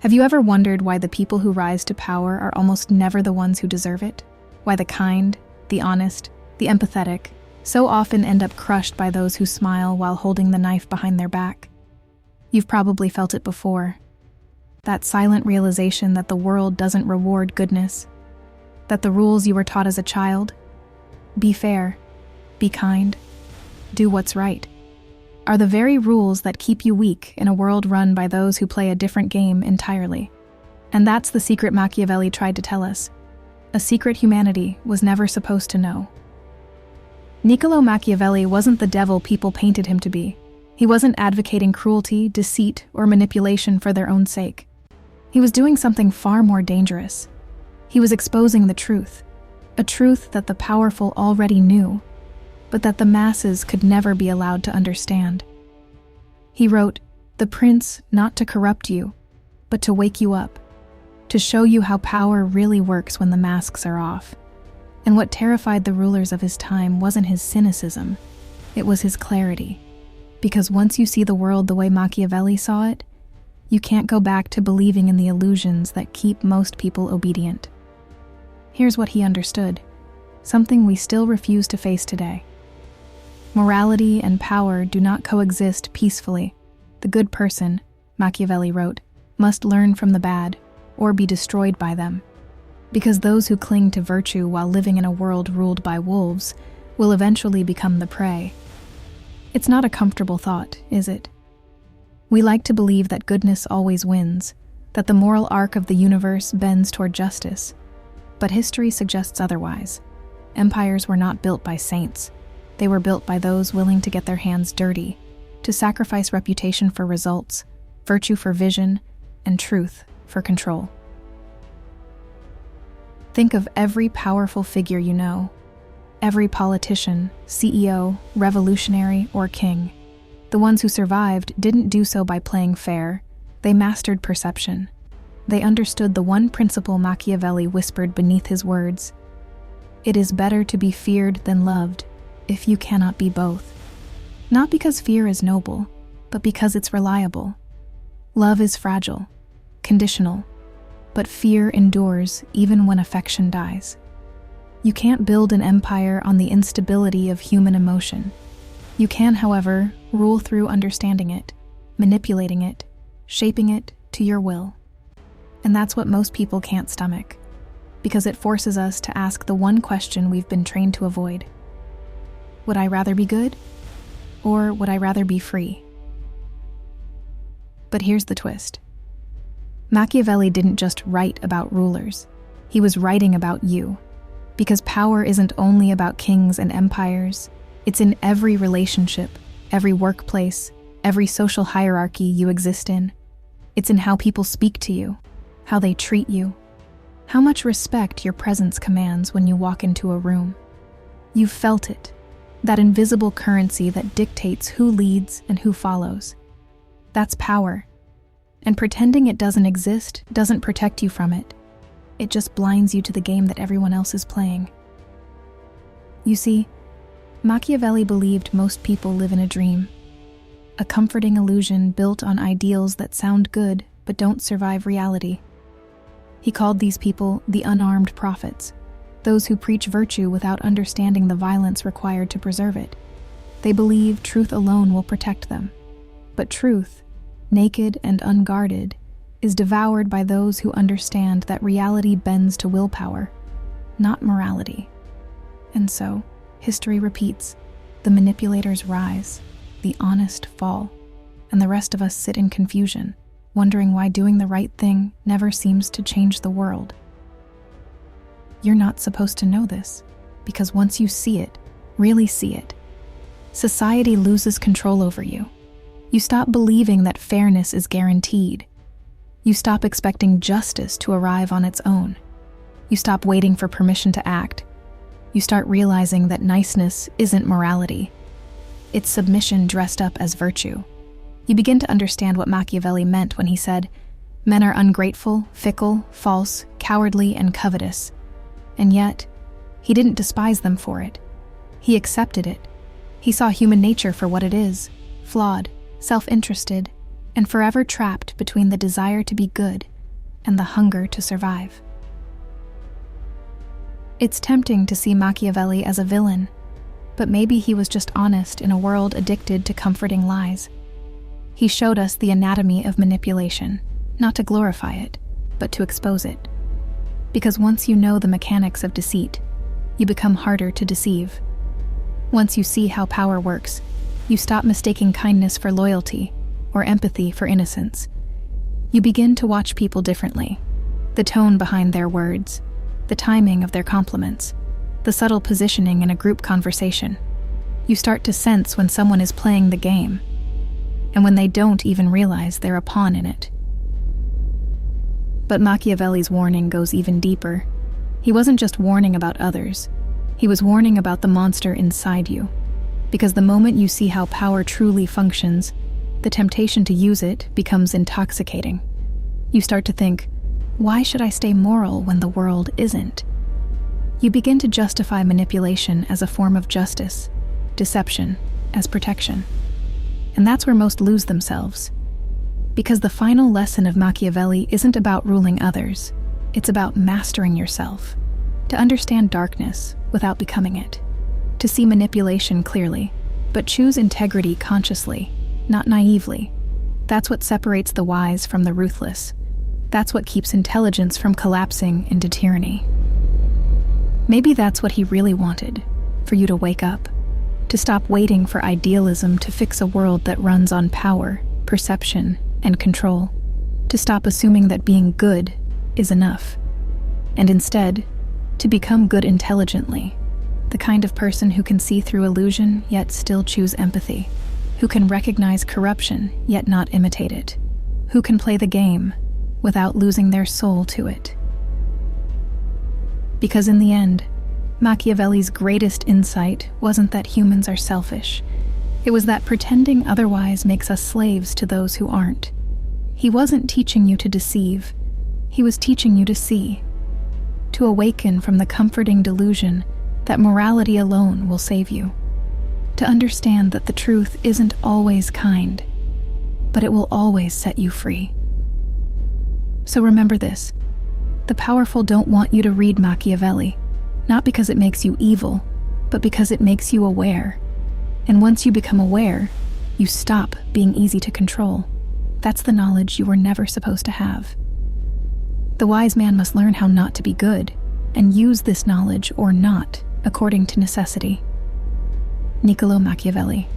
Have you ever wondered why the people who rise to power are almost never the ones who deserve it? Why the kind, the honest, the empathetic so often end up crushed by those who smile while holding the knife behind their back? You've probably felt it before. That silent realization that the world doesn't reward goodness, that the rules you were taught as a child, be fair, be kind, do what's right, are the very rules that keep you weak in a world run by those who play a different game entirely. And that's the secret Machiavelli tried to tell us, a secret humanity was never supposed to know. Niccolo Machiavelli wasn't the devil people painted him to be. He wasn't advocating cruelty, deceit, or manipulation for their own sake. He was doing something far more dangerous. He was exposing the truth, a truth that the powerful already knew, but that the masses could never be allowed to understand. He wrote, "The prince not to corrupt you, but to wake you up, to show you how power really works when the masks are off." And what terrified the rulers of his time wasn't his cynicism, it was his clarity. Because once you see the world the way Machiavelli saw it, you can't go back to believing in the illusions that keep most people obedient. Here's what he understood, something we still refuse to face today. Morality and power do not coexist peacefully. The good person, Machiavelli wrote, must learn from the bad, or be destroyed by them. Because those who cling to virtue while living in a world ruled by wolves will eventually become the prey. It's not a comfortable thought, is it? We like to believe that goodness always wins, that the moral arc of the universe bends toward justice. But history suggests otherwise. Empires were not built by saints. They were built by those willing to get their hands dirty, to sacrifice reputation for results, virtue for vision, and truth for control. Think of every powerful figure you know, every politician, CEO, revolutionary, or king. The ones who survived didn't do so by playing fair. They mastered perception. They understood the one principle Machiavelli whispered beneath his words: "It is better to be feared than loved, if you cannot be both." Not because fear is noble, but because it's reliable. Love is fragile, conditional, but fear endures even when affection dies. You can't build an empire on the instability of human emotion. You can, however, rule through understanding it, manipulating it, shaping it to your will. And that's what most people can't stomach, because it forces us to ask the one question we've been trained to avoid. Would I rather be good, or would I rather be free? But here's the twist. Machiavelli didn't just write about rulers. He was writing about you. Because power isn't only about kings and empires, it's in every relationship, every workplace, every social hierarchy you exist in. It's in how people speak to you, how they treat you, how much respect your presence commands when you walk into a room. You've felt it, that invisible currency that dictates who leads and who follows. That's power. And pretending it doesn't exist doesn't protect you from it. It just blinds you to the game that everyone else is playing. You see, Machiavelli believed most people live in a dream, a comforting illusion built on ideals that sound good but don't survive reality. He called these people the unarmed prophets, those who preach virtue without understanding the violence required to preserve it. They believe truth alone will protect them. But truth, naked and unguarded, is devoured by those who understand that reality bends to willpower, not morality. And so, history repeats. The manipulators rise, the honest fall, and the rest of us sit in confusion, wondering why doing the right thing never seems to change the world. You're not supposed to know this, because once you see it, really see it, society loses control over you. You stop believing that fairness is guaranteed. You stop expecting justice to arrive on its own. You stop waiting for permission to act. You start realizing that niceness isn't morality. It's submission dressed up as virtue. You begin to understand what Machiavelli meant when he said, "Men are ungrateful, fickle, false, cowardly, and covetous." And yet, he didn't despise them for it. He accepted it. He saw human nature for what it is, flawed, self-interested, and forever trapped between the desire to be good and the hunger to survive. It's tempting to see Machiavelli as a villain, but maybe he was just honest in a world addicted to comforting lies. He showed us the anatomy of manipulation, not to glorify it, but to expose it. Because once you know the mechanics of deceit, you become harder to deceive. Once you see how power works, you stop mistaking kindness for loyalty or empathy for innocence. You begin to watch people differently, the tone behind their words, the timing of their compliments, the subtle positioning in a group conversation. You start to sense when someone is playing the game, and when they don't even realize they're a pawn in it. But Machiavelli's warning goes even deeper. He wasn't just warning about others, he was warning about the monster inside you. Because the moment you see how power truly functions, the temptation to use it becomes intoxicating. You start to think, why should I stay moral when the world isn't? You begin to justify manipulation as a form of justice, deception as protection. And that's where most lose themselves. Because the final lesson of Machiavelli isn't about ruling others, it's about mastering yourself, to understand darkness without becoming it, to see manipulation clearly, but choose integrity consciously, not naively. That's what separates the wise from the ruthless. That's what keeps intelligence from collapsing into tyranny. Maybe that's what he really wanted, for you to wake up, to stop waiting for idealism to fix a world that runs on power, perception, and control, to stop assuming that being good is enough, and instead, to become good intelligently, the kind of person who can see through illusion yet still choose empathy, who can recognize corruption yet not imitate it, who can play the game without losing their soul to it. Because in the end, Machiavelli's greatest insight wasn't that humans are selfish. It was that pretending otherwise makes us slaves to those who aren't. He wasn't teaching you to deceive. He was teaching you to see, to awaken from the comforting delusion that morality alone will save you, to understand that the truth isn't always kind, but it will always set you free. So remember this: the powerful don't want you to read Machiavelli, not because it makes you evil, but because it makes you aware. And once you become aware, you stop being easy to control. That's the knowledge you were never supposed to have. The wise man must learn how not to be good, and use this knowledge or not, according to necessity. Niccolo Machiavelli.